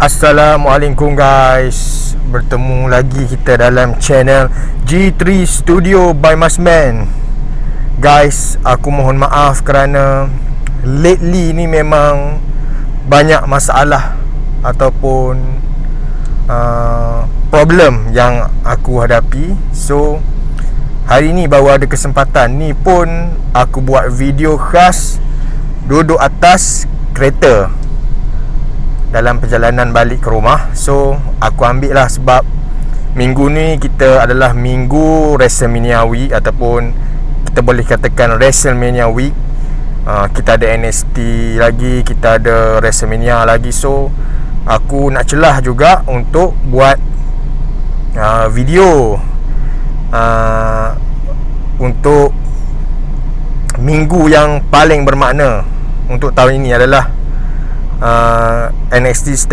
Assalamualaikum guys. Bertemu lagi kita dalam channel G3 Studio by Masman. Guys, aku mohon maaf kerana lately ni memang banyak masalah ataupun problem yang aku hadapi. So hari ni baru ada kesempatan ni pun aku buat video khas duduk atas kereta dalam perjalanan balik ke rumah. So aku ambil lah sebab minggu ni kita adalah minggu WrestleMania Week ataupun kita boleh katakan WrestleMania Week. Kita ada NXT lagi, kita ada WrestleMania lagi. So aku nak celah juga untuk buat video untuk minggu yang paling bermakna untuk tahun ini adalah NXT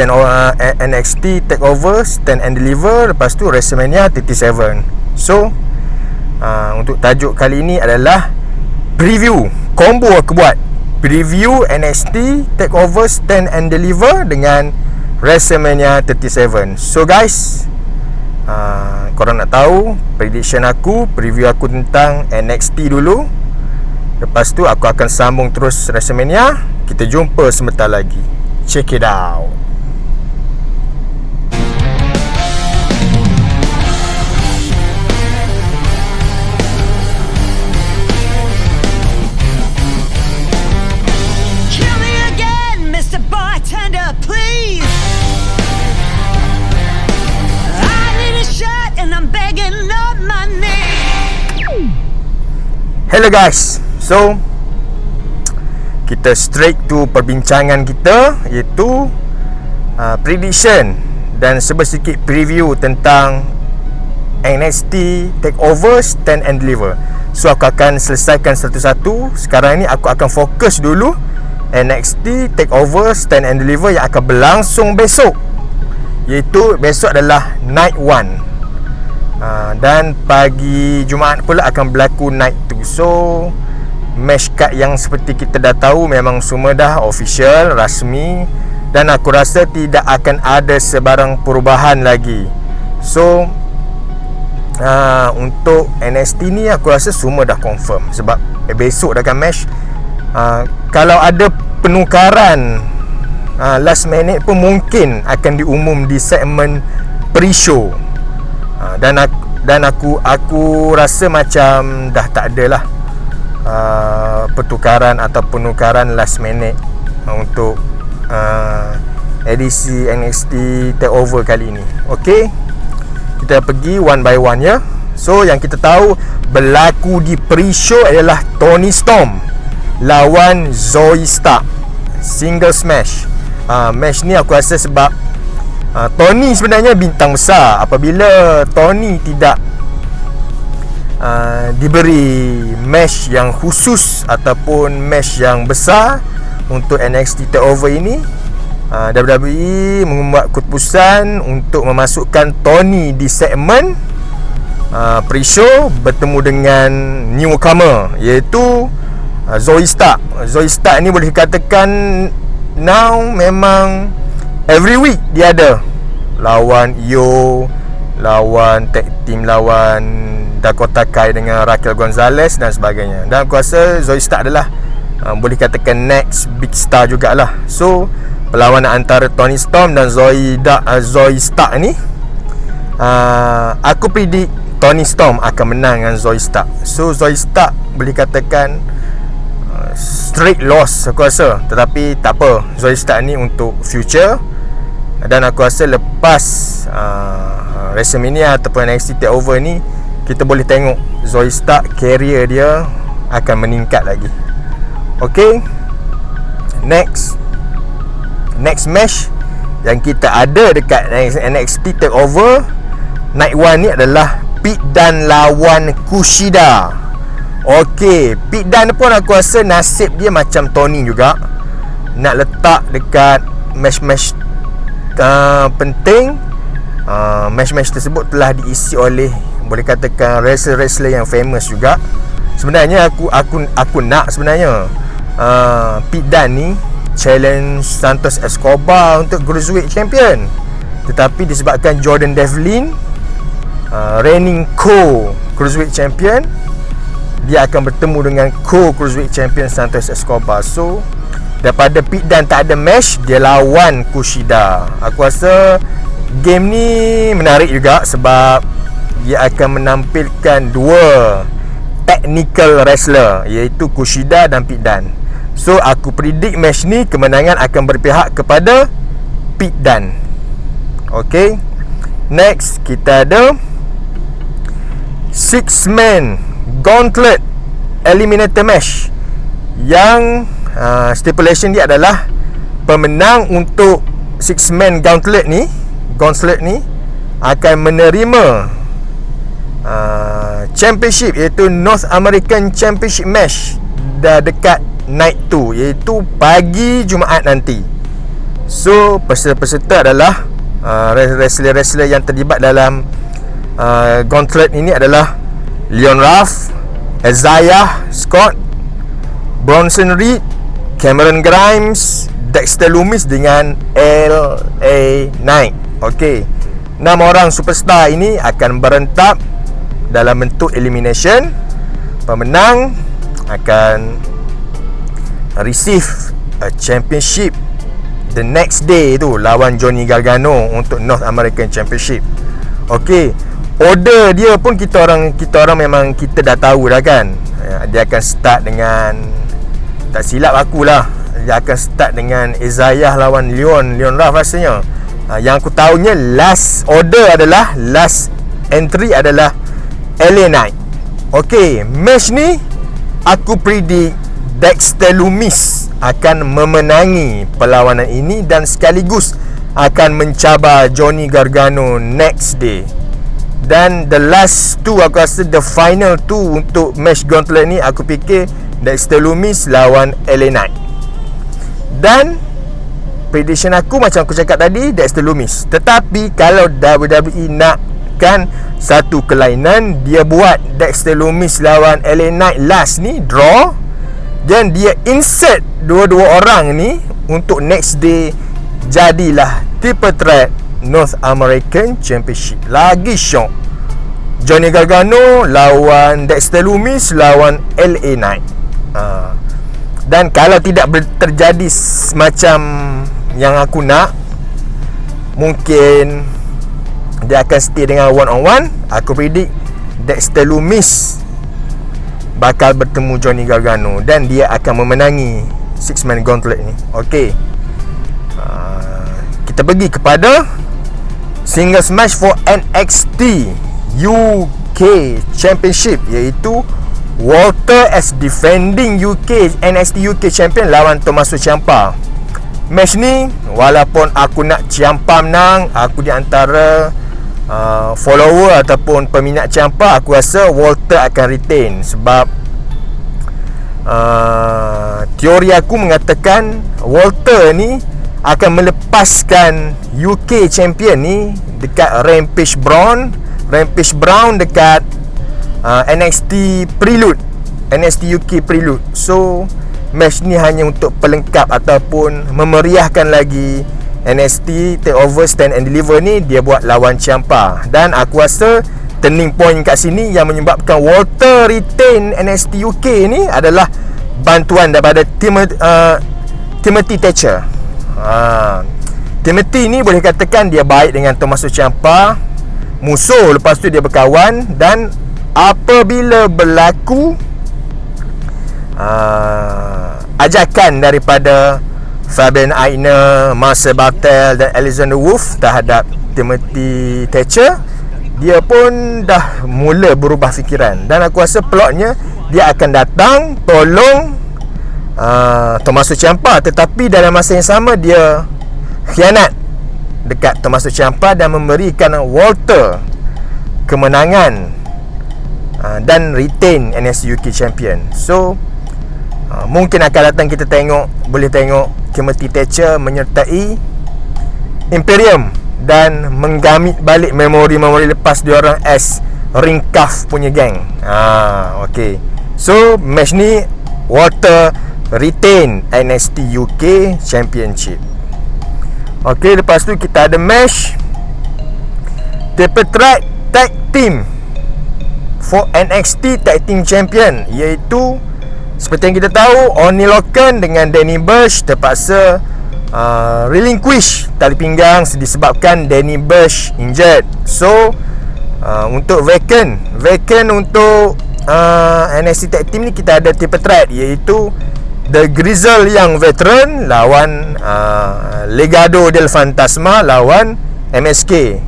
Takeover Stand and Deliver, lepas tu WrestleMania 37. So untuk tajuk kali ini adalah preview combo. Aku buat preview NXT Takeover Stand and Deliver dengan WrestleMania 37. So guys, korang nak tahu prediction aku, preview aku tentang NXT dulu. Lepas tu aku akan sambung terus WrestleMania. Kita jumpa sebentar lagi. Check it out. Kill me again, Mr. Bartender, please. I need a shot and I'm begging on my knee. Hello guys. So kita straight to perbincangan kita, iaitu prediction dan sedikit preview tentang NXT Takeover Stand and Deliver. So aku akan selesaikan satu-satu. Sekarang ni aku akan fokus dulu NXT Takeover Stand and Deliver yang akan berlangsung besok, iaitu besok adalah Night 1, dan pagi Jumaat pula akan berlaku Night 2. So match card yang seperti kita dah tahu memang semua dah official, rasmi, dan aku rasa tidak akan ada sebarang perubahan lagi. So untuk NXT ni aku rasa semua dah confirm sebab besok dah akan match. Kalau ada penukaran last minute pun mungkin akan diumum di segmen pre-show. Dan aku rasa macam dah tak ada lah pertukaran atau penukaran last minute untuk edisi NXT Takeover kali ini. Okay, kita pergi one by one ya. So yang kita tahu berlaku di pre-show adalah Toni Storm lawan Zoey Stark, singles match. Match ni aku rasa sebab Toni sebenarnya bintang besar. Apabila Toni tidak diberi match yang khusus ataupun match yang besar untuk NXT Takeover ini, WWE membuat keputusan untuk memasukkan Toni di segmen pre-show bertemu dengan newcomer, iaitu Zoey Stark. Zoey Stark ni boleh dikatakan now memang every week dia ada lawan Io, lawan tag team, lawan Dakota Kai dengan Raquel Gonzalez dan sebagainya. Dan aku rasa Zoey Stark adalah boleh katakan next big star jugalah. So perlawanan antara Toni Storm dan Zoey Stark ni, aku predict Toni Storm akan menang dengan Zoey Stark. So Zoey Stark boleh katakan straight loss aku rasa. Tetapi tak apa, Zoey Stark ni untuk future. Dan aku rasa lepas WrestleMania ataupun NXT Takeover ni, kita boleh tengok Zoey Stark career dia akan meningkat lagi. Okay, next match yang kita ada dekat NXT Takeover Night 1 ni adalah Pete Dunne lawan Kushida. Okay, Pete Dunne pun aku rasa nasib dia macam Toni juga, nak letak dekat match-match penting. Match-match tersebut telah diisi oleh boleh katakan wrestler-wrestler yang famous juga. Sebenarnya aku nak sebenarnya Pete Dunne ni challenge Santos Escobar untuk Cruiserweight Champion. Tetapi disebabkan Jordan Devlin reigning co-Cruiserweight Champion, dia akan bertemu dengan co-Cruiserweight Champion Santos Escobar. So daripada Pete Dunne tak ada match, dia lawan Kushida. Aku rasa game ni menarik juga sebab dia akan menampilkan dua technical wrestler, iaitu Kushida dan Pete Dunne. So aku predict match ni kemenangan akan berpihak kepada Pete Dunne. Okay, next kita ada 6-man gauntlet eliminator match yang stipulation dia adalah pemenang untuk 6-man gauntlet ni akan menerima championship, iaitu North American Championship match dah dekat night 2, iaitu pagi Jumaat nanti. So peserta-peserta adalah wrestler-wrestler yang terlibat dalam gauntlet ini adalah Leon Ruff, Isaiah Scott, Bronson Reed, Cameron Grimes, Dexter Lumis dengan LA Knight. Okey, 6 orang superstar ini akan berentap dalam bentuk elimination. Pemenang akan receive a championship the next day tu, lawan Johnny Gargano untuk North American Championship. Okey, order dia pun kita orang memang kita dah tahu dah kan. Dia akan start dengan, tak silap aku lah, dia akan start dengan Isaiah lawan Leon Ruff rasanya. Yang aku tahunya last entry adalah LA Knight. Okey, match ni aku predict Dexter Lumis akan memenangi perlawanan ini dan sekaligus akan mencabar Johnny Gargano next day. Dan the last two, aku rasa the final two untuk match gauntlet ni, aku fikir Dexter Lumis lawan LA Knight. Dan prediction aku macam aku cakap tadi, Dexter Lumis. Tetapi kalau WWE nakkan satu kelainan, dia buat Dexter Lumis lawan LA Knight last ni draw, dan dia insert dua-dua orang ni untuk next day, jadilah triple threat North American Championship. Lagi syok, Johnny Gargano lawan Dexter Lumis lawan LA Knight. Dan kalau tidak terjadi macam yang aku nak, mungkin dia akan stay dengan one on one. Aku predict Dexter Lumis bakal bertemu Johnny Gargano dan dia akan memenangi 6-man gauntlet ni. Okey, kita pergi kepada singles match for NXT UK Championship, iaitu Walter as defending NXT UK Champion lawan Tommaso Ciampa. Match ni walaupun aku nak Ciampa menang, aku di antara follower ataupun peminat Ciampa, aku rasa Walter akan retain sebab teori aku mengatakan Walter ni akan melepaskan UK Champion ni dekat Rampage Brown dekat NXT UK Prelude. So match ni hanya untuk pelengkap ataupun memeriahkan lagi NXT Takeover Stand and Deliver ni, dia buat lawan Ciampa. Dan aku rasa turning point kat sini yang menyebabkan Walter retain NXT UK ni adalah bantuan daripada Timothy Thatcher. Timothy ni boleh katakan dia baik dengan Tommaso Ciampa, musuh, lepas tu dia berkawan. Dan apabila berlaku ajakan daripada Fabian Aichner, Marcel Barthel dan Alexander Wolf terhadap Timothy Thatcher, dia pun dah mula berubah fikiran. Dan aku rasa plotnya dia akan datang tolong Tommaso Ciampa, tetapi dalam masa yang sama dia khianat dekat Tommaso Ciampa dan memberikan Walter kemenangan dan retain NXT UK Champion. So mungkin akan datang kita boleh tengok Timothy Thatcher menyertai Imperium dan menggamit balik memori-memori lepas diorang as Ringkaff punya gang. Okay, so match ni Walter retain NXT UK Championship. Okey, lepas tu kita ada match Triple Threat Tag Team for NXT Tag Team Champion, iaitu seperti yang kita tahu, Oney Lorcan dengan Danny Burch terpaksa relinquish tali pinggang disebabkan Danny Burch injured. So untuk vacant untuk NXT Tag Team ni kita ada triple threat, iaitu The Grizzle Young Veteran lawan Legado del Fantasma lawan MSK.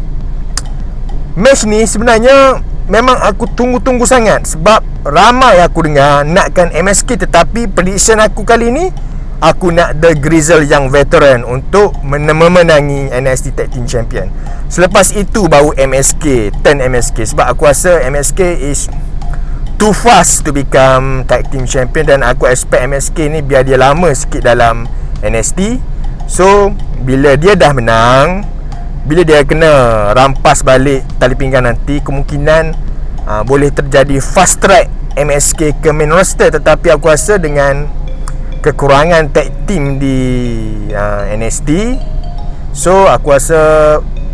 Match ni sebenarnya memang aku tunggu-tunggu sangat, sebab ramai aku dengar nakkan MSK, tetapi prediction aku kali ni aku nak The Grizzle Young Veteran untuk memenangi NXT Tag Team Champion. Selepas itu baru MSK turn MSK, sebab aku rasa MSK is too fast to become Tag Team Champion, dan aku expect MSK ni biar dia lama sikit dalam NXT. So bila dia dah menang, bila dia kena rampas balik tali pinggang nanti, kemungkinan boleh terjadi fast track MSK ke main roster. Tetapi aku rasa dengan kekurangan tag team di NXT, so aku rasa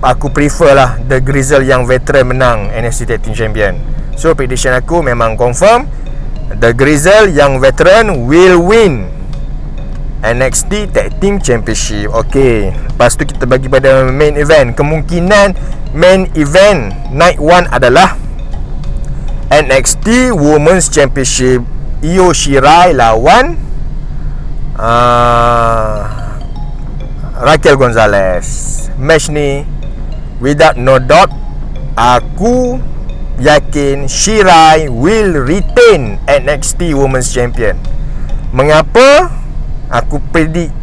aku prefer lah The Grizzle yang veteran menang NXT Tag Team Champion. So prediction aku memang confirm, The Grizzle yang veteran will win NXT Tag Team Championship. Okay, lepas tu kita bagi pada main event. Kemungkinan main event night 1 adalah NXT Women's Championship, Io Shirai lawan Raquel Gonzalez. Match ni without no doubt aku yakin Shirai will retain NXT Women's Champion. Mengapa aku predict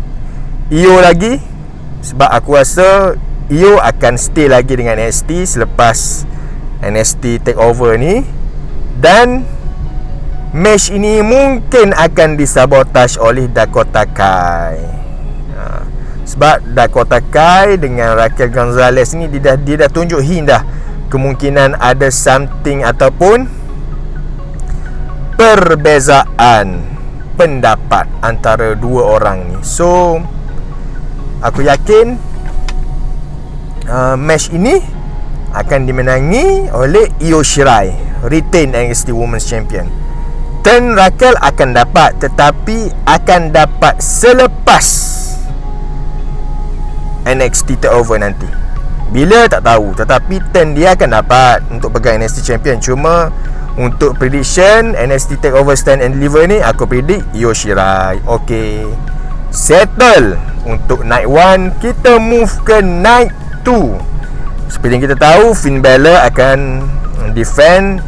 Io lagi? Sebab aku rasa Io akan stay lagi dengan NXT selepas NXT takeover ni, dan match ini mungkin akan disabotage oleh Dakota Kai. Sebab Dakota Kai dengan Raquel Gonzalez ni dia dah tunjuk hint dah kemungkinan ada something ataupun perbezaan pendapat antara dua orang ni. So aku yakin match ini akan dimenangi oleh Io Shirai, retain NXT Women's Champion. Turn Raquel akan dapat, tetapi akan dapat selepas NXT takeover nanti. Bila tak tahu, tetapi turn dia akan dapat untuk pegang NXT Champion. Cuma untuk prediction NXT takeover stand and deliver ni, aku predict Io Shirai. Okay, settle untuk night 1. Kita move ke night 2. Seperti yang kita tahu, Finn Balor akan defend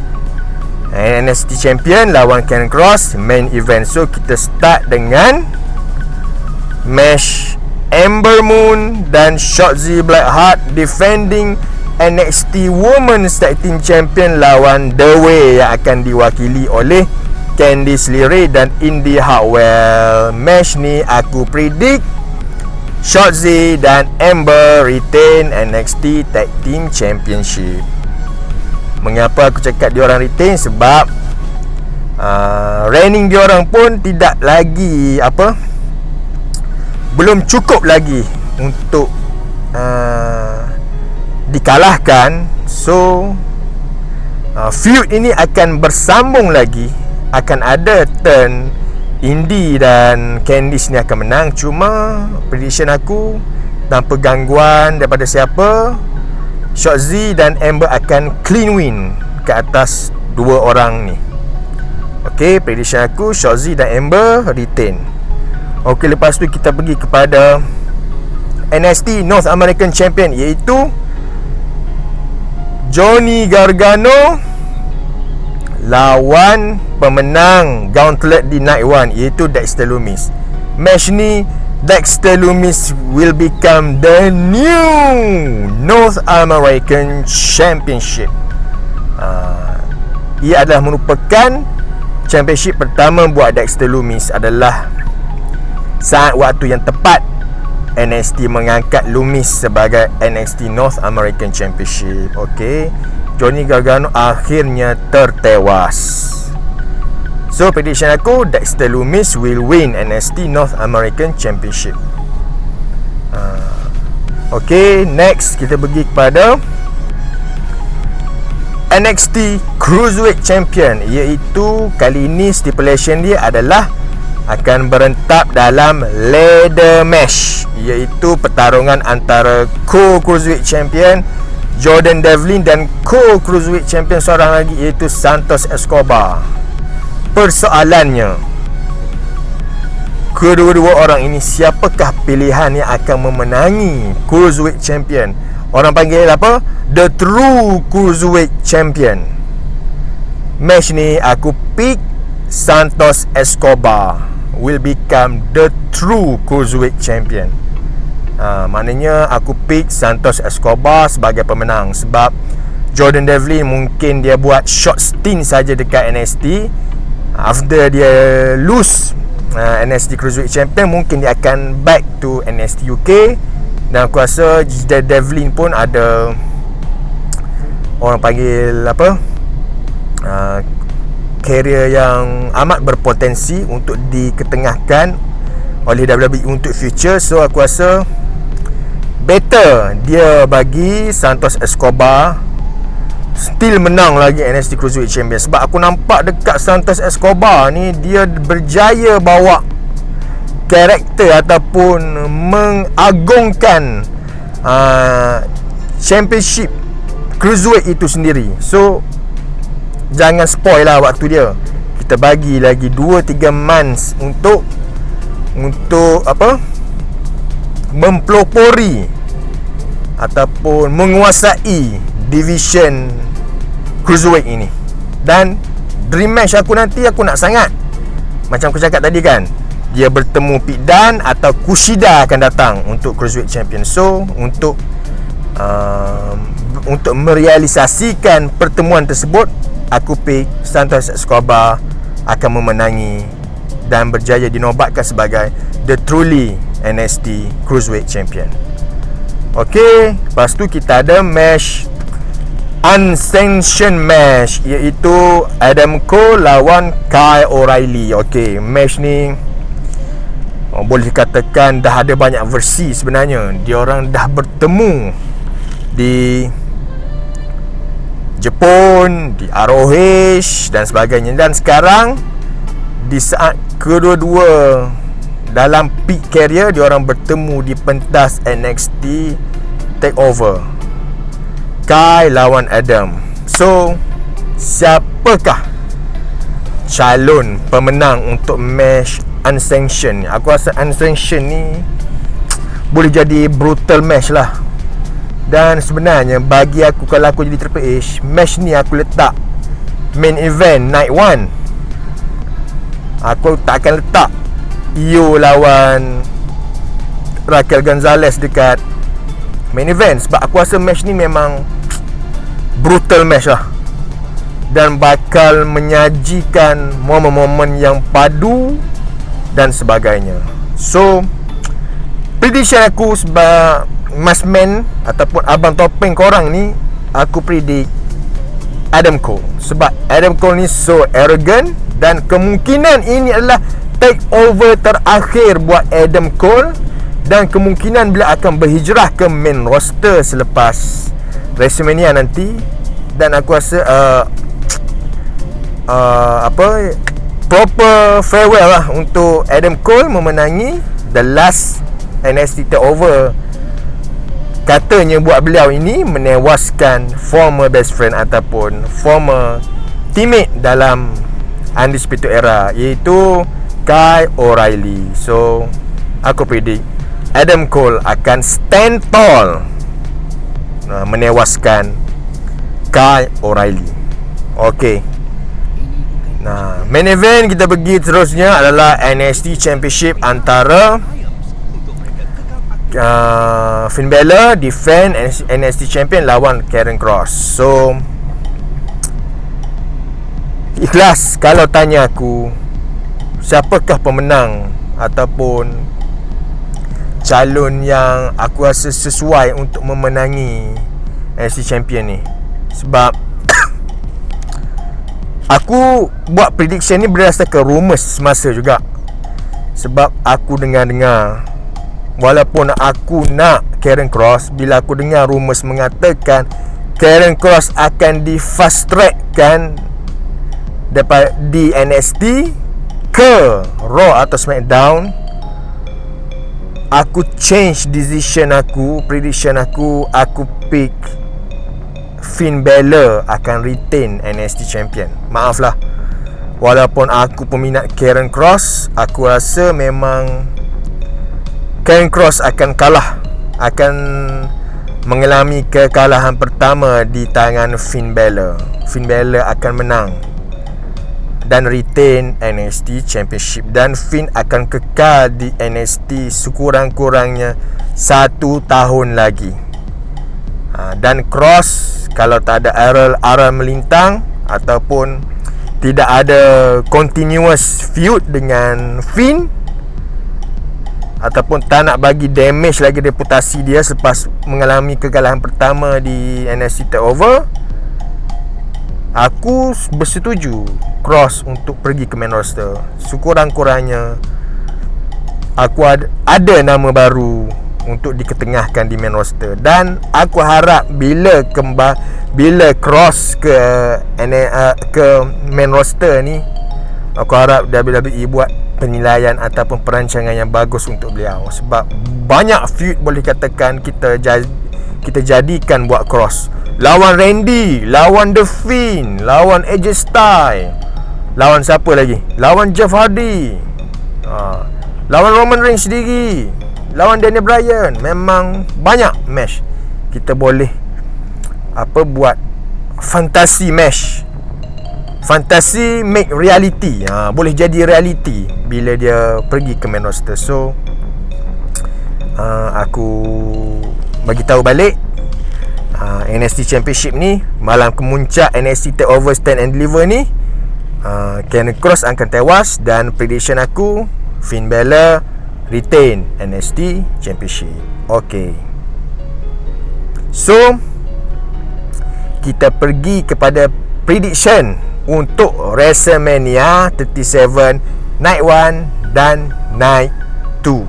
NXT Champion lawan Karrion Kross, main event. So kita start dengan match Ember Moon dan Shotzi Blackheart defending NXT Women's Tag Team Champion lawan The Way yang akan diwakili oleh Candice LeRae dan Indi Hartwell. Match ni aku predict Shotzi dan Ember retain NXT Tag Team Championship. Mengapa aku cakap diorang retain? Sebab reigning diorang pun tidak lagi belum cukup lagi untuk dikalahkan. So feud ini akan bersambung lagi. Akan ada turn Indi dan Candice ni akan menang. Cuma prediction aku, tanpa gangguan daripada siapa, Shotzi dan Ember akan clean win ke atas dua orang ni. Okay, prediction aku Shotzi dan Ember retain. Okay, lepas tu kita pergi kepada NXT North American Champion, iaitu Johnny Gargano lawan pemenang Gauntlet di Night 1, iaitu Dexter Lumis. Match ni Dexter Lumis will become the new North American Championship. Ia adalah merupakan championship pertama buat Dexter Lumis. Adalah saat waktu yang tepat NXT mengangkat Lumis sebagai NXT North American Championship. Okay, Johnny Gargano akhirnya tertewas. So prediction aku, Dexter Lumis will win NXT North American Championship. Okay, next kita pergi kepada NXT Cruiserweight Champion, iaitu kali ini stipulation dia adalah akan berentap dalam ladder match, iaitu pertarungan antara co-Cruiserweight Champion Jordan Devlin dan co-Cruiserweight Champion seorang lagi, iaitu Santos Escobar. Persoalannya, kedua-dua orang ini siapakah pilihan yang akan memenangi Cruiserweight Champion? Orang panggil apa? The True Cruiserweight Champion. Match ni aku pick Santos Escobar will become the True Cruiserweight Champion. Maknanya aku pick Santos Escobar sebagai pemenang. Sebab Jordan Devlin mungkin dia buat short stint saja dekat NXT. After dia lose NXT Cruiserweight Champion, mungkin dia akan back to NXT UK. Dan aku rasa Devlin pun ada, orang panggil apa, career yang amat berpotensi untuk diketengahkan oleh WWE untuk future. So aku rasa better dia bagi Santos Escobar still menang lagi NXT Cruiserweight Champion. Sebab aku nampak dekat Santos Escobar ni, dia berjaya bawa karakter ataupun mengagungkan championship Cruiserweight itu sendiri. So jangan spoil lah waktu dia. Kita bagi lagi 2-3 months untuk apa, mempelopori ataupun menguasai division Cruiserweight ini. Dan dream match aku nanti, aku nak sangat, macam aku cakap tadi kan, dia bertemu Pete Dunne atau Kushida akan datang untuk Cruiserweight Champion. So untuk merealisasikan pertemuan tersebut, aku pick Santos Escobar akan memenangi dan berjaya dinobatkan sebagai the truly NXT Cruiserweight Champion. Okay, lepas tu kita ada match unsanctioned match, iaitu Adam Cole lawan Kyle O'Reilly. Okay, match ni boleh dikatakan dah ada banyak versi sebenarnya. Diorang dah bertemu di Jepun, di ROH dan sebagainya. Dan sekarang di saat kedua-dua dalam peak career, diorang bertemu di pentas NXT TakeOver, Kai lawan Adam. So siapakah calon pemenang untuk match unsanctioned? Aku rasa unsanctioned ni boleh jadi brutal match lah. Dan sebenarnya bagi aku, kalau aku jadi Triple H, match ni aku letak main event night 1. Aku tak akan letak Io lawan Raquel Gonzalez dekat main event. Sebab aku rasa match ni memang brutal match lah, dan bakal menyajikan momen-momen yang padu dan sebagainya. So prediction aku sebab Masman ataupun Abang Topeng korang ni, aku predict Adam Cole. Sebab Adam Cole ni so arrogant, dan kemungkinan ini adalah takeover terakhir buat Adam Cole, dan kemungkinan bila akan berhijrah ke main roster selepas WrestleMania nanti. Dan aku rasa proper farewell lah untuk Adam Cole memenangi the last NXT TakeOver. Katanya buat beliau ini menewaskan former best friend ataupun former teammate dalam Undisputed Era, iaitu Kyle O'Reilly. So aku predict Adam Cole akan stand tall menewaskan Kyle O'Reilly. Okay, nah, main event kita pergi terusnya adalah NXT Championship antara Finn Balor defend NXT Champion lawan Karrion Kross. So ikhlas kalau tanya aku siapakah pemenang ataupun calon yang aku rasa sesuai untuk memenangi NXT Champion ni. Sebab Aku buat prediction ni berdasarkan rumours semasa juga. Sebab aku dengar-dengar, walaupun aku nak Karrion Kross, bila aku dengar rumours mengatakan Karrion Kross akan di fast trackkan daripada di NXT ke Raw atau SmackDown, aku change decision aku, prediction aku pick Finn Balor akan retain NXT Champion. Maaflah, walaupun aku peminat Karrion Kross, aku rasa memang Karrion Kross akan kalah, akan mengalami kekalahan pertama di tangan Finn Balor. Finn Balor akan menang dan retain NXT Championship, dan Finn akan kekal di NXT sekurang-kurangnya 1 tahun lagi. Dan Kross, kalau tak ada aral melintang ataupun tidak ada continuous feud dengan Finn, ataupun tak nak bagi damage lagi reputasi dia selepas mengalami kekalahan pertama di NXT TakeOver, aku bersetuju Kross untuk pergi ke main roster. Sekurang-kurangnya aku ada nama baru untuk diketengahkan di main roster, dan aku harap bila Kross ke main roster ni, aku harap WWE buat penilaian ataupun perancangan yang bagus untuk beliau. Sebab banyak feud boleh katakan kita jadikan buat Kross. Lawan Randy, lawan The Fiend, lawan AJ Styles, lawan siapa lagi? Lawan Jeff Hardy, lawan Roman Reigns sendiri, lawan Daniel Bryan. Memang banyak match kita boleh buat fantasi match. Fantasi make reality. Boleh jadi reality bila dia pergi ke main roster. So aku bagi tahu balik, NXT Championship ni, malam kemuncak NXT TakeOver Stand and Deliver ni, Karrion Kross akan tewas, dan prediction aku Finn Balor retain NXT Championship. Okay, so kita pergi kepada prediction untuk WrestleMania 37 Night 1 dan Night 2.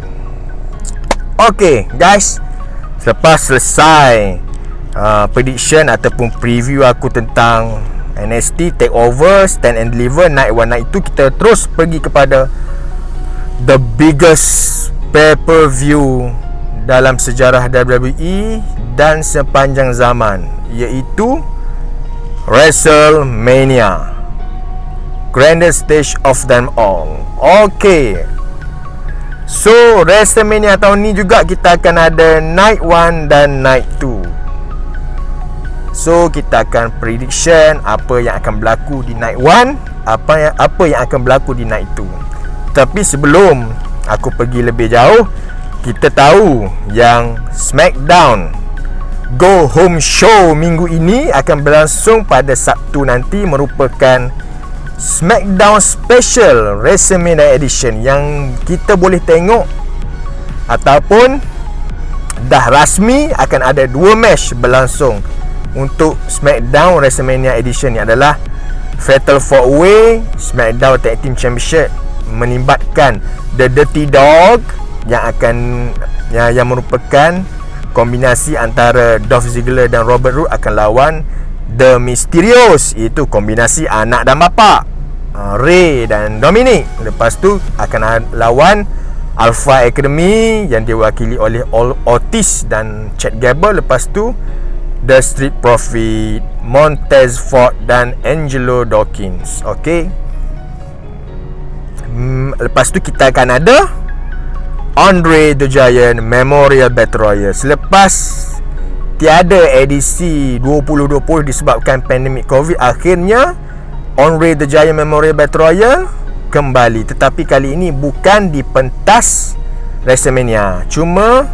Okay guys, selepas selesai prediction ataupun preview aku tentang NXT TakeOver Stand and Deliver Night 1 Night 2, kita terus pergi kepada the biggest pay-per-view dalam sejarah WWE dan sepanjang zaman, iaitu WrestleMania, grandest stage of them all. Okay, so WrestleMania tahun ni juga kita akan ada Night 1 dan Night 2. So kita akan prediction apa yang akan berlaku di Night 1, apa yang akan berlaku di Night 2. Tapi sebelum aku pergi lebih jauh, kita tahu yang SmackDown Go Home Show minggu ini akan berlangsung pada Sabtu nanti, merupakan SmackDown Special WrestleMania Edition yang kita boleh tengok ataupun dah rasmi akan ada 2 match berlangsung untuk SmackDown WrestleMania Edition ni, adalah Fatal 4-Way SmackDown Tag Team Championship melibatkan The Dirty Dog yang merupakan kombinasi antara Dolph Ziggler dan Robert Roode akan lawan The Mysterios, iaitu kombinasi anak dan bapa, Rey dan Dominic. Lepas tu akan lawan Alpha Academy yang diwakili oleh Otis dan Chad Gable. Lepas tu The Street Profit, Montez Ford dan Angelo Dawkins. Okay, lepas tu kita akan ada Andre the Giant Memorial Battle Royal. Selepas tiada edisi 2020 disebabkan pandemik COVID, akhirnya Andre the Giant Memorial Battle Royal kembali, tetapi kali ini bukan di pentas WrestleMania, cuma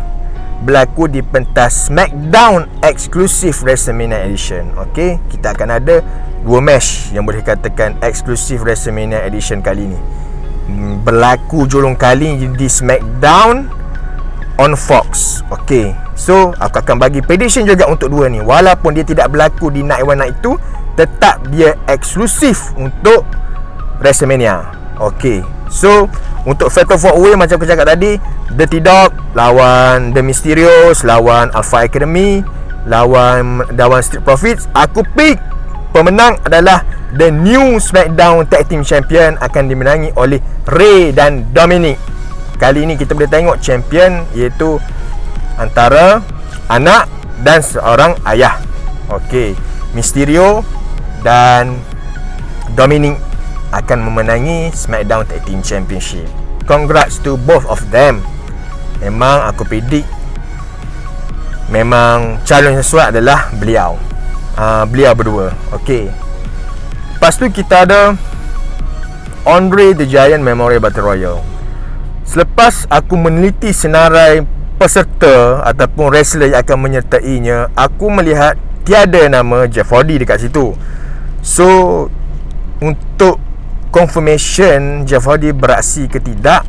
berlaku di pentas SmackDown Exclusive WrestleMania Edition. Okay, kita akan ada 2 match yang boleh katakan Exclusive WrestleMania Edition kali ini, berlaku julung kali di SmackDown on Fox. Okay, so aku akan bagi prediction juga untuk 2 ni. Walaupun dia tidak berlaku di Night 1 Night 2, tetap dia eksklusif untuk WrestleMania. Okay, so untuk Fatal 4-Way macam aku cakap tadi, Dirty Dog lawan The Mysterios, lawan Alpha Academy, lawan Street Profits. Aku pick pemenang adalah the new SmackDown Tag Team Champion, akan dimenangi oleh Rey dan Dominic. Kali ini kita boleh tengok champion iaitu antara anak dan seorang ayah. Okey, Mysterio dan Dominic akan memenangi SmackDown Tag Team Championship. Congrats to both of them. Memang aku predict memang calon sesuai adalah beliau berdua. Okey. Lepas tu kita ada Andre the Giant Memorial Battle Royal. Selepas aku meneliti senarai peserta ataupun wrestler yang akan menyertainya, aku melihat tiada nama Jeff Hardy dekat situ. So untuk confirmation Jeff Hardy beraksi ke tidak,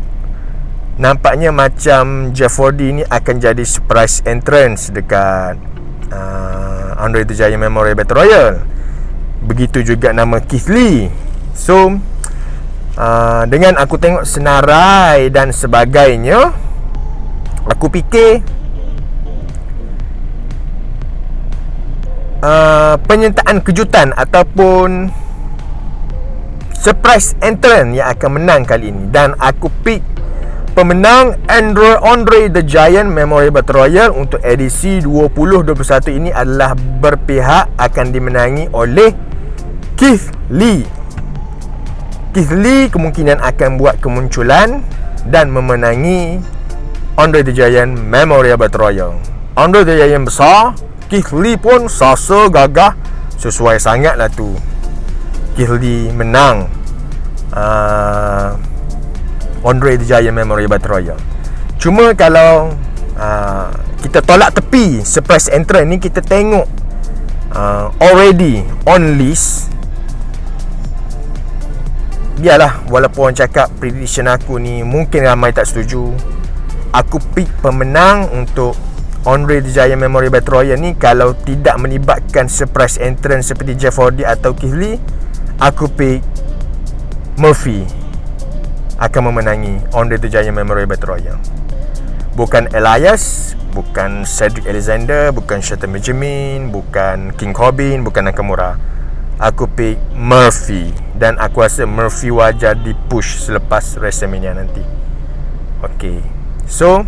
nampaknya macam Jeff Hardy ni akan jadi surprise entrance dekat Andre the Giant Memorial Battle Royal. Begitu juga nama Keith Lee. So dengan aku tengok senarai dan sebagainya, aku fikir penyertaan kejutan ataupun surprise entrant yang akan menang kali ini. Dan aku pick pemenang Andre the Giant Memorial Battle Royal untuk edisi 2021 ini adalah berpihak akan dimenangi oleh Keith Lee. Keith Lee kemungkinan akan buat kemunculan dan memenangi Andre the Giant Memorial Battle Royal. Andre the Giant besar, Keith Lee pun sasa gagah, sesuai sangat lah tu. Keith Lee menang Andre the Giant Memorial Battle Royal. Cuma kalau kita tolak tepi surprise entrant ni, kita tengok already on list. Biarlah, walaupun orang cakap prediction aku ni mungkin ramai tak setuju, aku pick pemenang untuk Andre the Giant Memorial Battle Royal ni, kalau tidak melibatkan surprise entrant seperti Jeff Hardy atau Keith Lee, aku pick Murphy akan memenangi Andre the Giant Memorial Battle Royal. Bukan Elias, bukan Cedric Alexander, bukan Shelton Benjamin, bukan King Corbin, bukan Nakamura. Aku pick Murphy. Dan aku rasa Murphy wajar di push selepas WrestleMania nanti. Okay, so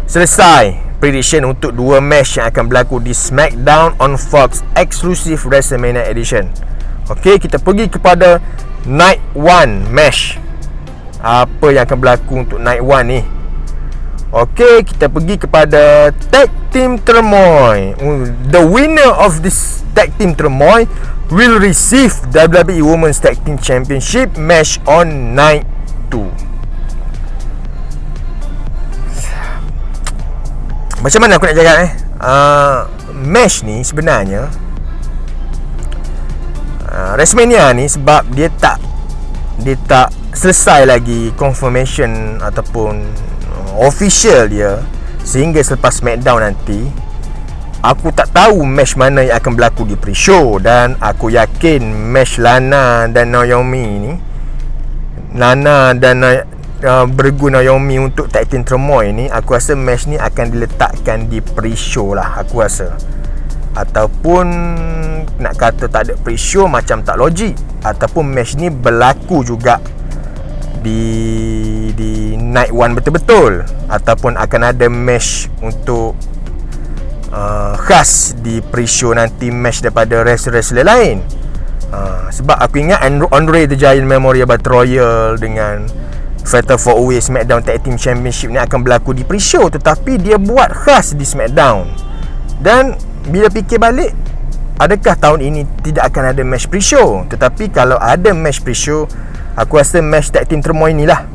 selesai prediction untuk dua match yang akan berlaku di SmackDown on Fox Exclusive WrestleMania Edition. Okay, kita pergi kepada Night 1 match. Apa yang akan berlaku untuk Night 1 ni? Okay, kita pergi kepada Tag Team Turmoil. The winner of this Tag Team Turmoil will receive WWE Women's Tag Team Championship match on Night 2. Macam mana aku nak cakap match ni sebenarnya WrestleMania ni, sebab dia tak selesai lagi confirmation ataupun official dia, sehingga selepas SmackDown nanti aku tak tahu match mana yang akan berlaku di pre-show. Dan aku yakin match Lana dan Naomi ni, Lana dan bergu Naomi untuk Tag Team Turmoil ni, aku rasa match ni akan diletakkan di pre-show lah, aku rasa. Ataupun nak kata tak ada pre-show macam tak logik. Ataupun match ni berlaku juga di Night 1 betul-betul, ataupun akan ada match untuk khas di pre-show nanti, match daripada wrestler-wrestler lain. Sebab aku ingat Andre the Giant Memorial Battle Royal dengan Fatal 4-Way SmackDown Tag Team Championship ni akan berlaku di pre-show, tetapi dia buat khas di SmackDown. Dan bila fikir balik, adakah tahun ini tidak akan ada match pre-show? Tetapi kalau ada match pre-show, aku rasa match Tag Team Turmoil ni lah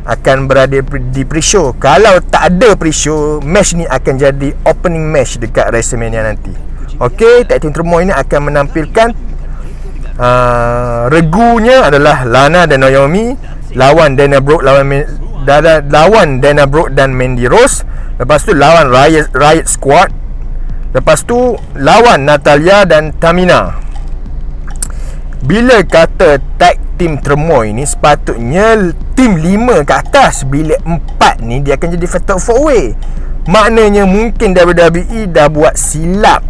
akan berada di pre-show. Kalau tak ada pre-show, match ni akan jadi opening match dekat WrestleMania nanti. Okay, Tag Team Turmoil ni akan menampilkan regunya adalah Lana dan Naomi lawan Dana Brooke lawan Dana Brooke dan Mandy Rose. Lepas tu lawan Riot Squad Lepas tu lawan Natalya dan Tamina. Bila kata tag team Tremoy ni, sepatutnya tim 5 ke atas. Bila 4 ni, dia akan jadi fatal 4-way. Maknanya mungkin WWE dah buat silap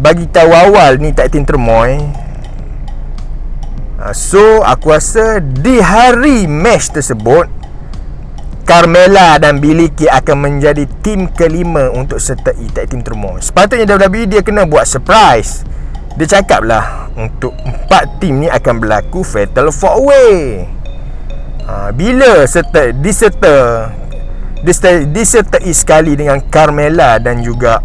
bagi tahu awal ni tag team Tremoy. So aku rasa di hari match tersebut, Carmella dan Billie Kay akan menjadi tim kelima untuk sertai tag team Tremoy. Sepatutnya WWE dia kena buat surprise. Dia cakap lah untuk 4 tim ni akan berlaku fatal 4-way. Bila disertai sekali dengan Carmella dan juga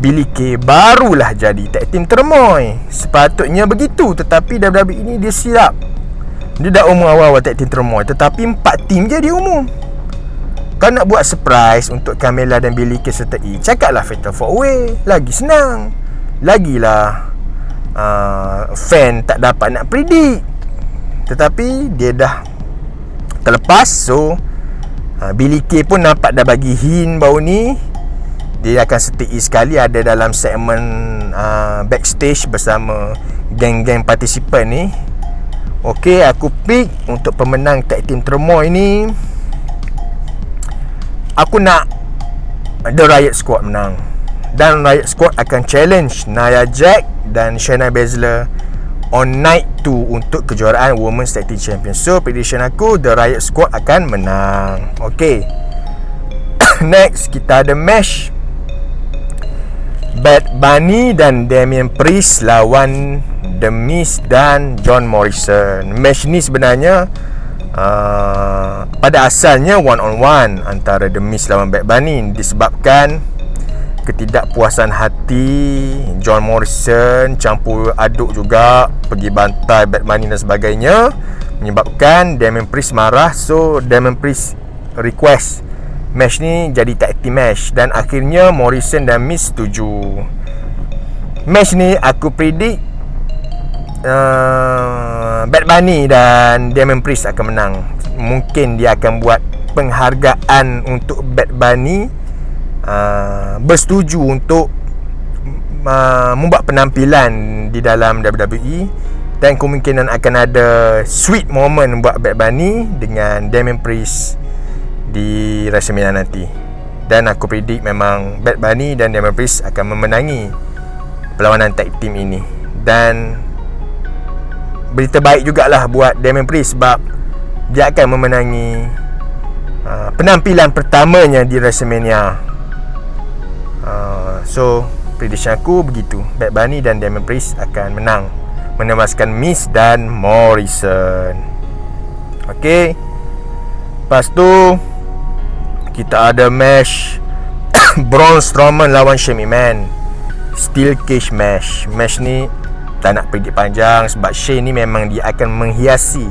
Billie Kay, barulah jadi tag team Tremoy. Sepatutnya begitu, tetapi WWE ini dia silap. Dia dah umum awal-awal tag team Tremoy, tetapi 4 tim je dia umum. Kalau nak buat surprise untuk Carmella dan Billie Kay sertai, cakaplah fatal 4-way. Lagi senang. Lagilah fan tak dapat nak predict. Tetapi dia dah terlepas. So Billie Kay pun nampak dah bagi hint baru ni dia akan sertai sekali, ada dalam segmen backstage bersama geng-geng partisipan ni. Okey, aku pick untuk pemenang tag team Tremoy ni, aku nak The Riot Squad menang. Dan Riot Squad akan challenge Nia Jax dan Shayna Baszler on night 2 untuk kejuaraan Women's Tag Team Champion. So prediction aku, The Riot Squad akan menang. Okey. Next kita ada match Bad Bunny dan Damian Priest lawan The Miz dan John Morrison. Match ni sebenarnya pada asalnya one on one antara The Miz lawan Bad Bunny. Disebabkan ketidakpuasan hati John Morrison campur aduk juga, pergi bantai Bad Bunny dan sebagainya, menyebabkan Damian Priest marah. So Damian Priest request match ni jadi tag team match, dan akhirnya Morrison dan Miz setuju. Match ni aku predict Bad Bunny dan Damian Priest akan menang. Mungkin dia akan buat penghargaan untuk Bad Bunny, bersetuju untuk membuat penampilan di dalam WWE, dan kemungkinan akan ada sweet moment buat Bad Bunny dengan Damian Priest di WrestleMania nanti. Dan aku predict memang Bad Bunny dan Damian Priest akan memenangi perlawanan tag team ini. Dan berita baik jugalah buat Damian Priest, sebab dia akan memenangi penampilan pertamanya di WrestleMania. So prediction aku begitu, Bad Bunny dan Damian Priest akan menang, menewaskan Miz dan Morrison. Okay, lepas tu kita ada match Braun Strowman lawan Shane McMahon, Steel Cage match. Match ni tak nak predict panjang, sebab Shane ni memang dia akan menghiasi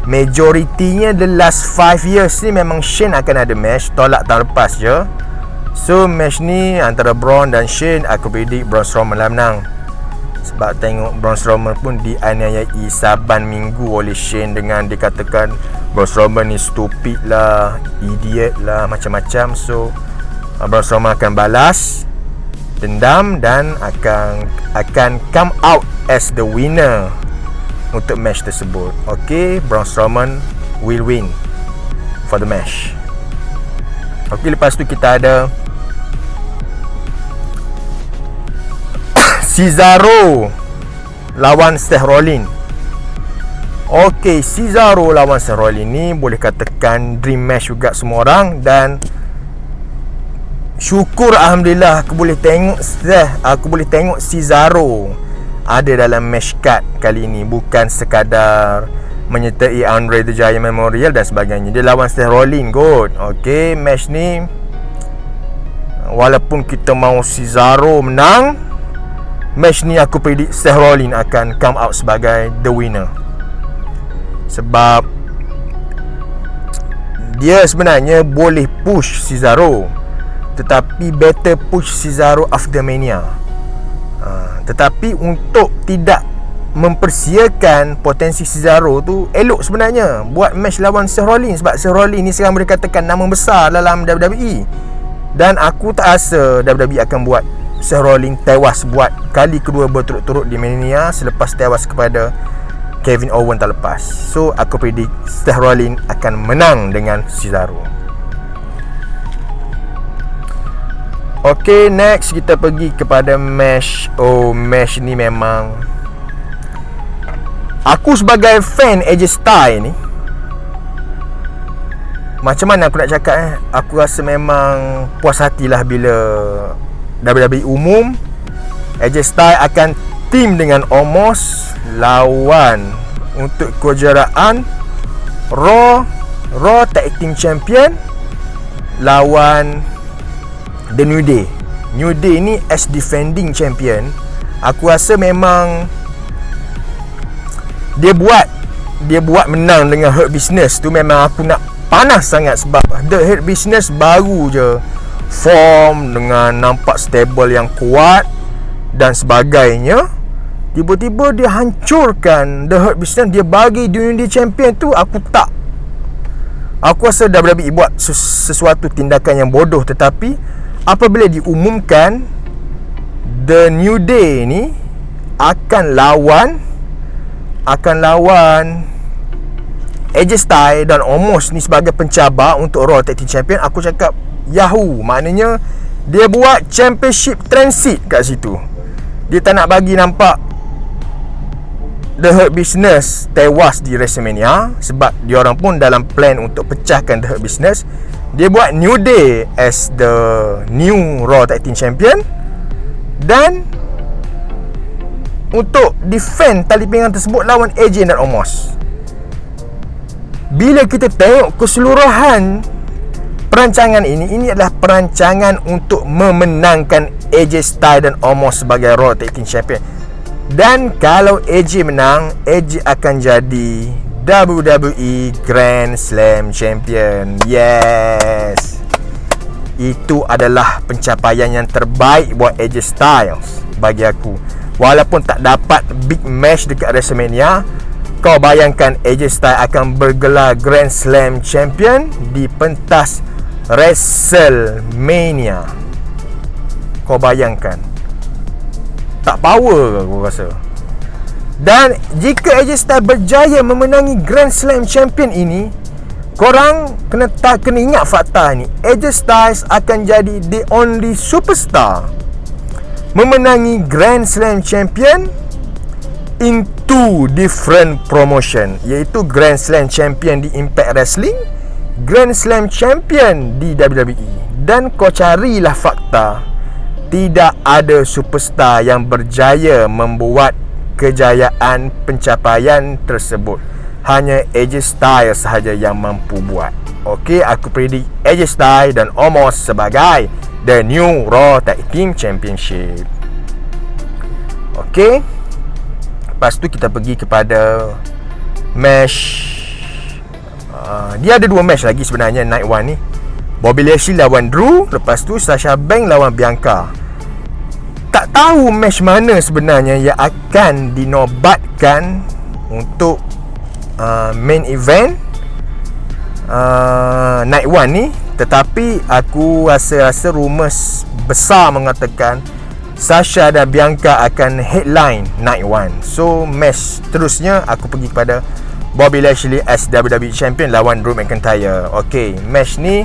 majoritinya the last 5 years ni. Memang Shane akan ada match, tolak tahun lepas je. So match ni antara Braun dan Shane, aku predict Braun Strowman lah menang. Sebab tengok Braun Strowman pun dianiayai saban minggu oleh Shane, dengan dikatakan Braun Strowman ni stupid lah, idiot lah, macam-macam. So Braun Strowman akan balas dendam dan akan come out as the winner untuk match tersebut. Okay, Braun Strowman will win for the match. Okay, lepas tu kita ada Cesaro lawan Seth Rollins. Okay, Cesaro lawan Seth Rollins ni boleh katakan dream match juga semua orang, dan syukur alhamdulillah aku boleh tengok Cesaro ada dalam match card kali ni, bukan sekadar menyertai Andre the Giant Memorial dan sebagainya. Dia lawan Seth Rollins kot. Okay, match ni walaupun kita mahu Cesaro menang, match ni aku predict Seth Rollins akan come out sebagai the winner. Sebab dia sebenarnya boleh push Cesaro, tetapi better push Cesaro after Mania. Tetapi untuk tidak mempersiakan potensi Cesaro tu, elok sebenarnya buat match lawan Seth Rollins. Sebab Seth Rollins ni sekarang boleh katakan nama besar dalam WWE, dan aku tak rasa WWE akan buat Seth Rollins tewas buat kali kedua berturut-turut di Mania selepas tewas kepada Kevin Owens tak lepas. So aku predict Seth Rollins akan menang dengan Cesaro. Okay, next kita pergi kepada match. Oh, match ni memang aku sebagai fan AJ Styles ni, macam mana aku nak cakap aku rasa memang puas hatilah bila WWE umum AJ Styles akan team dengan Omos lawan untuk kejuaraan Raw Tag Team Champion lawan The New Day. New Day ni as defending champion. Aku rasa memang dia buat menang dengan Hurt Business tu memang aku nak panas sangat, sebab The Hurt Business baru je form dengan nampak stable yang kuat dan sebagainya. Tiba-tiba dia hancurkan The Hurt Business, dia bagi New Day champion tu. Aku rasa WWE buat sesuatu tindakan yang bodoh. Tetapi apabila diumumkan The New Day ni akan lawan AJ Styles dan Omos ni sebagai pencabar untuk Raw Tag Team Champion, aku cakap Yahoo. Maknanya dia buat championship transit kat situ. Dia tak nak bagi nampak The Hurt Business tewas di WrestleMania, sebab diorang pun dalam plan untuk pecahkan The Hurt Business. Dia buat New Day as the new Raw Tag Team Champion dan untuk defend tali pinggang tersebut lawan AJ dan Omos. Bila kita tengok keseluruhan perancangan ini adalah perancangan untuk memenangkan AJ Styles dan Omos sebagai Raw Tag Team Champion. Dan kalau AJ menang, AJ akan jadi WWE Grand Slam Champion. Yes, itu adalah pencapaian yang terbaik buat AJ Styles bagi aku. Walaupun tak dapat big match dekat WrestleMania, kau bayangkan AJ Styles akan bergelar Grand Slam Champion di pentas WrestleMania. Kau bayangkan, tak power ke aku rasa. Dan jika AJ Styles berjaya memenangi Grand Slam Champion ini, korang kena ingat fakta ni. AJ Styles akan jadi the only superstar memenangi Grand Slam Champion in two different promotion, iaitu Grand Slam Champion di Impact Wrestling, Grand Slam Champion di WWE. Dan kau carilah fakta, tidak ada superstar yang berjaya membuat kejayaan pencapaian tersebut. Hanya AJ Styles sahaja yang mampu buat. Okey, aku predict AJ Styles dan Omos sebagai the new Raw Tag Team Championship. Okey, lepas tu kita pergi kepada match. Dia ada dua match lagi sebenarnya night one ni. Bobby Lashley lawan Drew, lepas tu Sasha Banks lawan Bianca. Tak tahu match mana sebenarnya yang akan dinobatkan untuk main event night one ni. Tetapi aku rasa rumours besar mengatakan Sasha dan Bianca akan headline night one. So match terusnya aku pergi kepada Bobby Lashley as WWE Champion lawan Drew McIntyre. Okay, match ni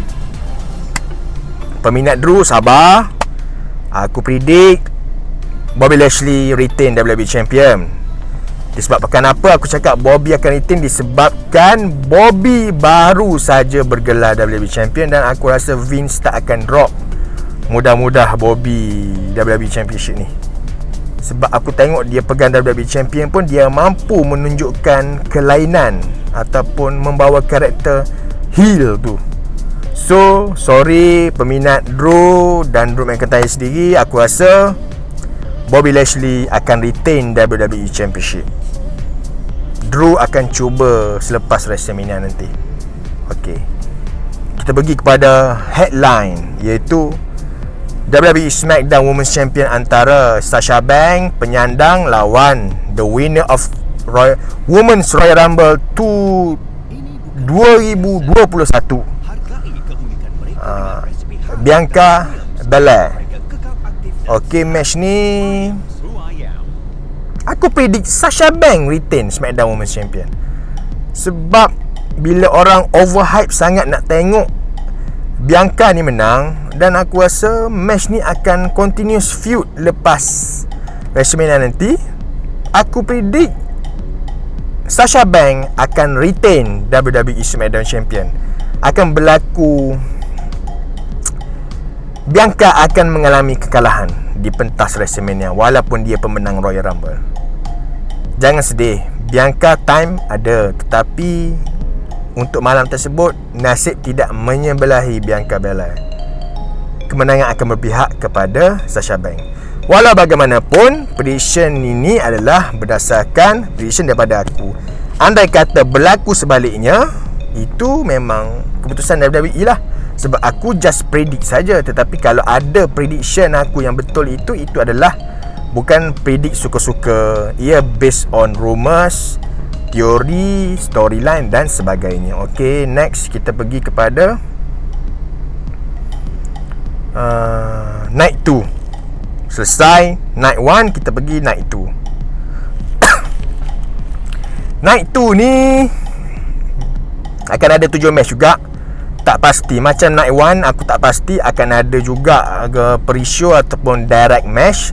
peminat Drew sabar. Aku predict Bobby Lashley retain WWE Champion. Disebabkan apa aku cakap Bobby akan retain? Disebabkan Bobby baru saja bergelar WWE Champion dan aku rasa Vince tak akan drop mudah-mudah Bobby WWE Championship ni. Sebab aku tengok dia pegang WWE Champion pun dia mampu menunjukkan kelainan ataupun membawa karakter heel tu. So, sorry peminat Drew dan Drew McIntyre sendiri, aku rasa Bobby Lashley akan retain WWE Championship. Drew akan cuba selepas WrestleMania nanti. Okey, kita pergi kepada headline, iaitu WWE SmackDown Women's Champion antara Sasha Banks penyandang lawan the winner of Women's Royal Rumble 2021, Bianca Belair. Okay, match ni aku predict Sasha Banks retain SmackDown Women's Champion. Sebab bila orang overhype sangat nak tengok Bianca ni menang, dan aku rasa match ni akan continuous feud lepas WrestleMania nanti. Aku predict Sasha Banks akan retain WWE SmackDown Champion. Akan berlaku Bianca akan mengalami kekalahan di pentas WrestleMania walaupun dia pemenang Royal Rumble. Jangan sedih, Bianca time ada, tetapi untuk malam tersebut nasib tidak menyebelahi Bianca Belair. Kemenangan akan berpihak kepada Sasha Banks. Walau bagaimanapun, prediction ini adalah berdasarkan prediction daripada aku. Andai kata berlaku sebaliknya, itu memang keputusan WWE lah. Sebab aku just predict saja. Tetapi kalau ada prediction aku yang betul, itu adalah bukan predict suka-suka. Ia based on rumors, teori, storyline dan sebagainya. Okay, next kita pergi kepada Night 2. Selesai Night 1, kita pergi Night 2. Night 2 ni akan ada 7 match juga. Tak pasti. Macam Night 1 aku tak pasti akan ada juga pre-show ataupun direct match.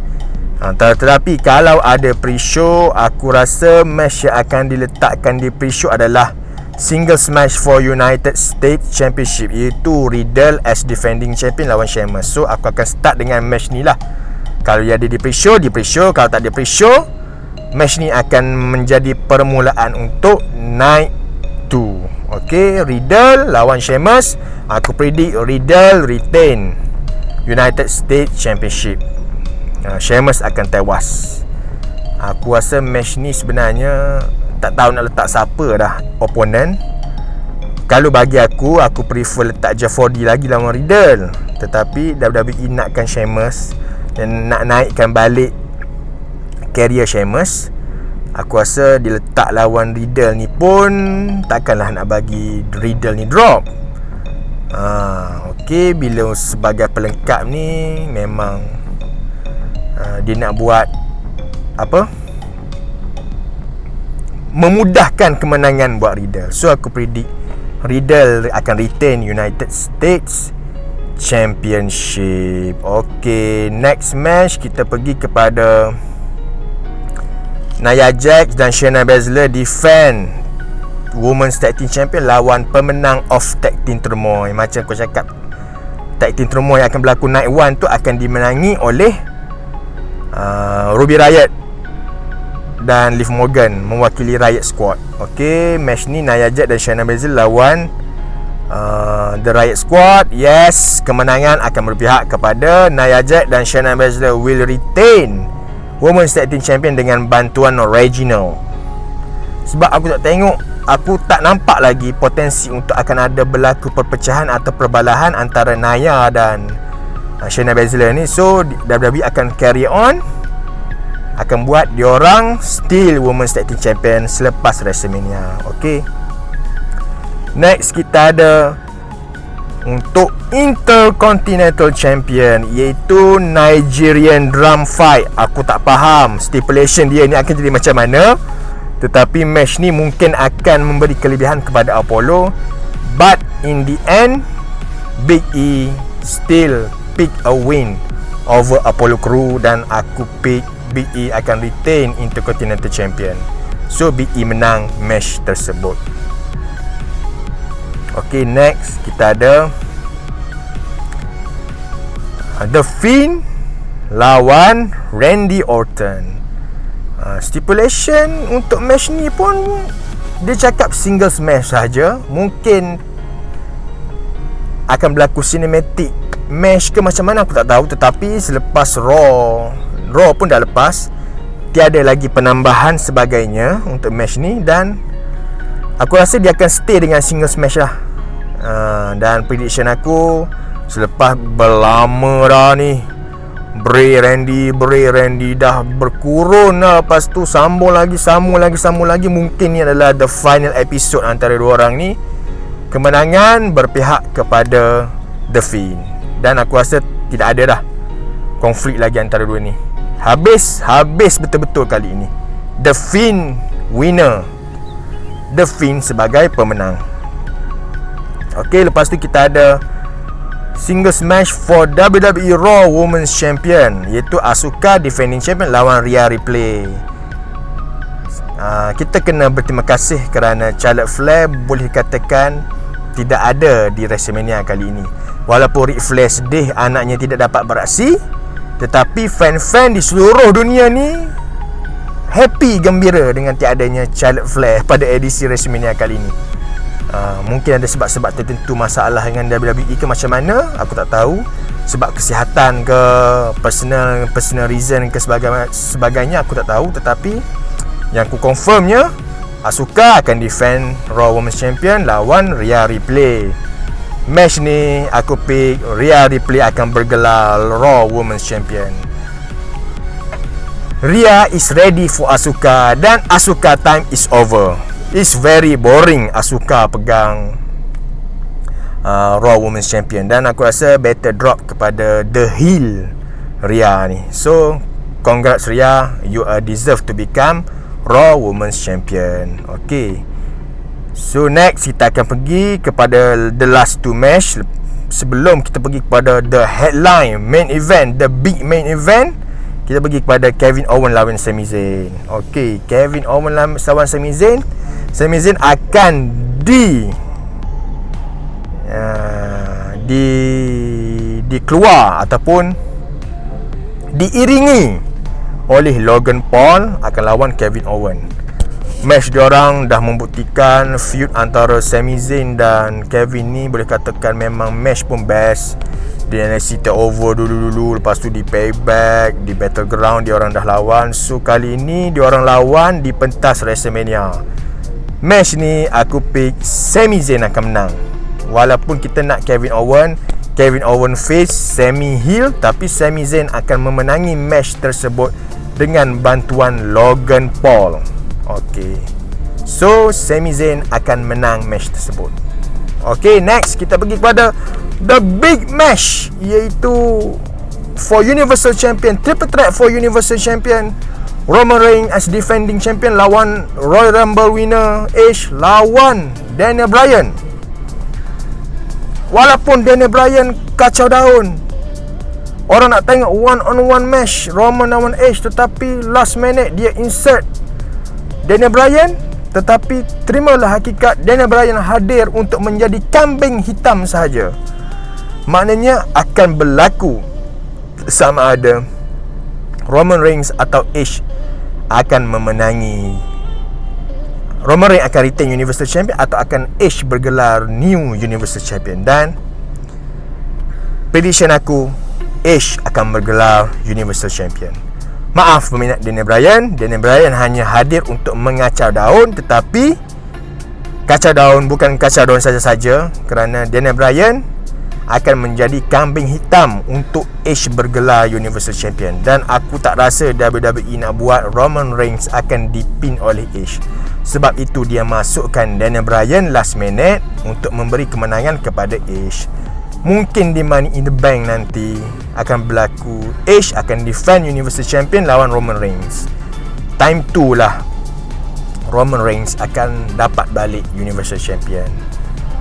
Tetapi kalau ada pre-show, aku rasa match yang akan diletakkan di pre-show adalah singles match for United States Championship, iaitu Riddle as defending champion lawan Sheamus. So aku akan start dengan match ni lah. Kalau dia ada di pre-show, di pre-show. Kalau tak ada pre-show, match ni akan menjadi permulaan untuk Night 2. Okay, Riddle lawan Sheamus. Aku predict Riddle retain United States Championship. Sheamus akan tewas. Aku rasa match ni sebenarnya tak tahu nak letak siapa dah opponent. Kalau bagi aku prefer letak Jeff Hardy lagi lawan Riddle. Tetapi WWE nakkan Sheamus dan nak naikkan balik career Sheamus. Aku rasa diletak lawan Riddle ni pun takkanlah nak bagi Riddle ni drop. Okay, bila sebagai pelengkap ni memang dia nak buat apa, memudahkan kemenangan buat Riddle. So aku predict Riddle akan retain United States Championship. Okay, next match kita pergi kepada Nia Jax dan Shayna Baszler defend Women's Tag Team Champion lawan pemenang of Tag Team Turmoil. Macam aku cakap, Tag Team Turmoil yang akan berlaku Night 1 tu akan dimenangi oleh Ruby Riott dan Liv Morgan mewakili Riot Squad. Okay, match ni Nia Jax dan Shayna Baszler lawan The Riot Squad. Yes, kemenangan akan berpihak kepada Nia Jax dan Shayna Baszler will retain Women's Tag Team Champion dengan bantuan Reginald. Sebab aku tak nampak lagi potensi untuk akan ada berlaku perpecahan atau perbalahan antara Nia dan Shayna Baszler ni. So WWE akan carry on, akan buat diorang still Women's Tag Team Champion selepas WrestleMania. Okay, next kita ada untuk Intercontinental Champion, iaitu Nigerian Drum Fight. Aku tak faham stipulation dia ni akan jadi macam mana, tetapi match ni mungkin akan memberi kelebihan kepada Apollo. But in the end, Big E still pick a win over Apollo Crew, dan aku pick Big E akan retain Intercontinental Champion. So Big E menang match tersebut. Okay, next kita ada The Fiend lawan Randy Orton. Stipulation untuk match ni pun dia cakap singles match saja. Mungkin akan berlaku cinematic match ke macam mana aku tak tahu. Tetapi selepas Raw pun dah lepas, tiada lagi penambahan sebagainya untuk match ni, dan aku rasa dia akan stay dengan singles match lah. Dan prediction aku, selepas berlama dah ni Bray Randy dah berkurun lah. Lepas tu sambung lagi. Mungkin ni adalah the final episode antara dua orang ni. Kemenangan berpihak kepada The Fiend, dan aku rasa tidak ada dah konflik lagi antara dua ni. Habis betul-betul kali ini. The Fiend winner. The Fiend sebagai pemenang. Okey, lepas tu kita ada singles match for WWE Raw Women's Champion, iaitu Asuka defending champion lawan Rhea Ripley. Kita kena berterima kasih kerana Charlotte Flair boleh dikatakan tidak ada di WrestleMania kali ini. Walaupun Ric Flair sedih anaknya tidak dapat beraksi, tetapi fan-fan di seluruh dunia ni happy, gembira dengan tiadanya Charlotte Flair pada edisi WrestleMania kali ini. Mungkin ada sebab-sebab tertentu, masalah dengan WWE ke macam mana, aku tak tahu. Sebab kesihatan ke, personal reason ke sebagainya, aku tak tahu. Tetapi yang aku confirmnya, Asuka akan defend Raw Women's Champion lawan Rhea Ripley. Match ni aku pick Rhea Ripley akan bergelar Raw Women's Champion. Rhea is ready for Asuka dan Asuka time is over. It's very boring Asuka pegang Raw Women's Champion, dan aku rasa better drop kepada the heel Rhea ni. So congrats Rhea, you are deserve to become Raw Women's Champion. Okay, so next kita akan pergi kepada the last two match. Sebelum kita pergi kepada the headline main event, the big main event, kita pergi kepada Kevin Owens lawan Sami Zayn. Okay, Kevin Owens lawan Sami Zayn. Sami Zayn akan dikeluar ataupun diiringi oleh Logan Paul akan lawan Kevin Owens. Match diorang dah membuktikan feud antara Sami Zayn dan Kevin ni boleh katakan memang match pun best. Di NXT TakeOver dulu-dulu, lepas tu di Payback, di Battleground diorang dah lawan. So kali ini diorang lawan di pentas WrestleMania. Match ni aku pick Sami Zayn akan menang. Walaupun kita nak Kevin Owens face, Sami heel, tapi Sami Zayn akan memenangi match tersebut dengan bantuan Logan Paul. Okay, so Sami Zayn akan menang match tersebut. Okay, next kita pergi kepada the big match, iaitu for Universal Champion, triple threat for Universal Champion. Roman Reigns as defending champion lawan Royal Rumble winner Edge lawan Daniel Bryan. Walaupun Daniel Bryan kacau daun, orang nak tengok one on one match Roman lawan Edge, tetapi last minute dia insert Daniel Bryan. Tetapi terimalah hakikat, Daniel Bryan hadir untuk menjadi kambing hitam sahaja. Maknanya akan berlaku sama ada Roman Reigns atau Edge akan memenangi. Roman Reigns akan retain Universal Champion atau akan Edge bergelar new Universal Champion. Dan prediction aku, Edge akan bergelar Universal Champion. Maaf peminat Daniel Bryan, Daniel Bryan hanya hadir untuk mengacau daun. Tetapi kacau daun bukan kacau daun saja-saja, kerana Daniel Bryan akan menjadi kambing hitam untuk Edge bergelar Universal Champion. Dan aku tak rasa WWE nak buat Roman Reigns akan dipin oleh Edge. Sebab itu dia masukkan Daniel Bryan last minute untuk memberi kemenangan kepada Edge. Mungkin di Money in the Bank nanti akan berlaku Edge akan defend Universal Champion lawan Roman Reigns. Time tu lah Roman Reigns akan dapat balik Universal Champion.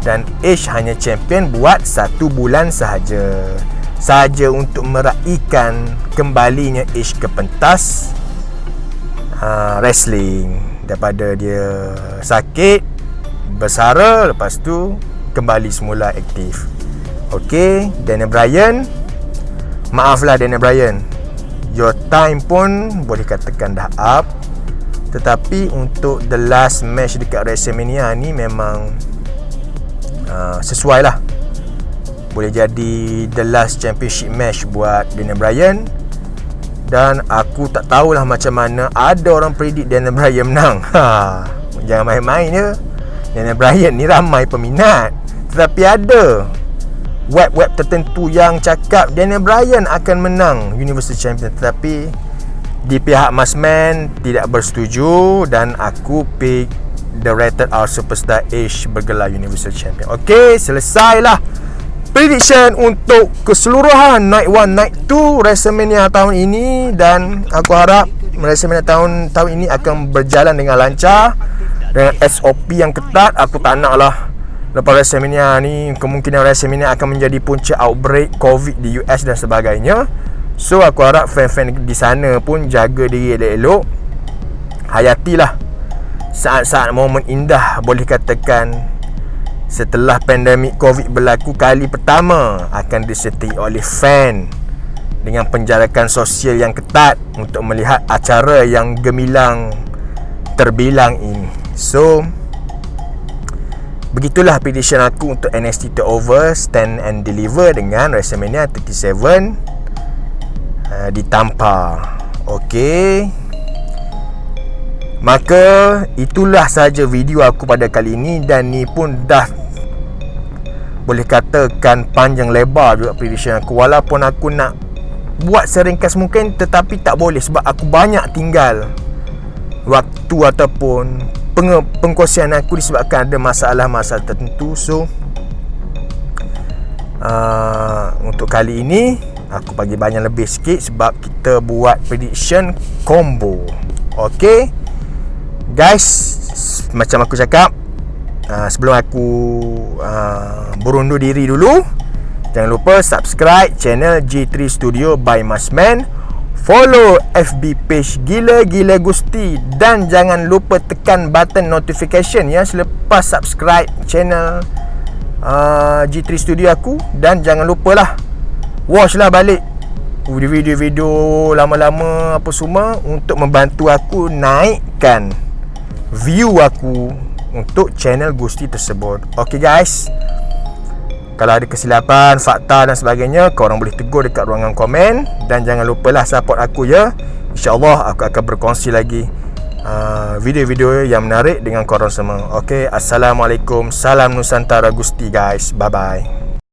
Dan Edge hanya champion buat 1 bulan sahaja untuk meraihkan kembalinya Edge ke pentas wrestling daripada dia sakit, bersara, lepas tu kembali semula aktif. Okay, Daniel Bryan, maaflah Daniel Bryan, your time pun boleh katakan dah up. Tetapi untuk the last match dekat WrestleMania ni memang sesuai lah. Boleh jadi the last championship match buat Daniel Bryan. Dan aku tak tahulah macam mana ada orang predict Daniel Bryan menang. Jangan main-main je. Daniel Bryan ni ramai peminat, tetapi ada web-web tertentu yang cakap Daniel Bryan akan menang Universal Champion. Tetapi di pihak Masman tidak bersetuju, dan aku pick the Rated R Superstar Edge bergelar Universal Champion. Okay, selesailah prediction untuk keseluruhan Night 1, Night 2 WrestleMania tahun ini. Dan aku harap WrestleMania tahun ini akan berjalan dengan lancar, dengan SOP yang ketat. Aku tak nak lah lepas WrestleMania ni kemungkinan WrestleMania akan menjadi punca outbreak COVID di US dan sebagainya. So aku harap fan-fan di sana pun jaga diri elok-elok, hayatilah saat-saat momen indah, boleh katakan setelah pandemik COVID berlaku kali pertama, akan disertai oleh fan dengan penjarakan sosial yang ketat untuk melihat acara yang gemilang terbilang ini. So begitulah prediction aku untuk NXT TakeOver Stand and Deliver dengan WrestleMania 37 ditampar. Okey, maka itulah saja video aku pada kali ini. Dan ni pun dah boleh katakan panjang lebar juga prediction aku. Walaupun aku nak buat seringkas mungkin, tetapi tak boleh sebab aku banyak tinggal waktu ataupun pengkongsian aku disebabkan ada masalah-masalah tertentu. So untuk kali ini aku bagi banyak lebih sikit sebab kita buat prediction combo. Okay guys, macam aku cakap, sebelum aku berundur diri dulu, jangan lupa subscribe channel G3 Studio by Masman, follow FB page Gila-Gila Gusti, dan jangan lupa tekan button notification ya selepas subscribe channel G3 Studio aku. Dan jangan lupalah watch lah balik video-video lama-lama apa semua untuk membantu aku naikkan view aku untuk channel Gusti tersebut. Okay guys, kalau ada kesilapan, fakta dan sebagainya, korang boleh tegur dekat ruangan komen. Dan jangan lupalah support aku ya. InsyaAllah aku akan berkongsi lagi video-video yang menarik dengan korang semua. Okay, Assalamualaikum. Salam Nusantara Gusti guys. Bye-bye.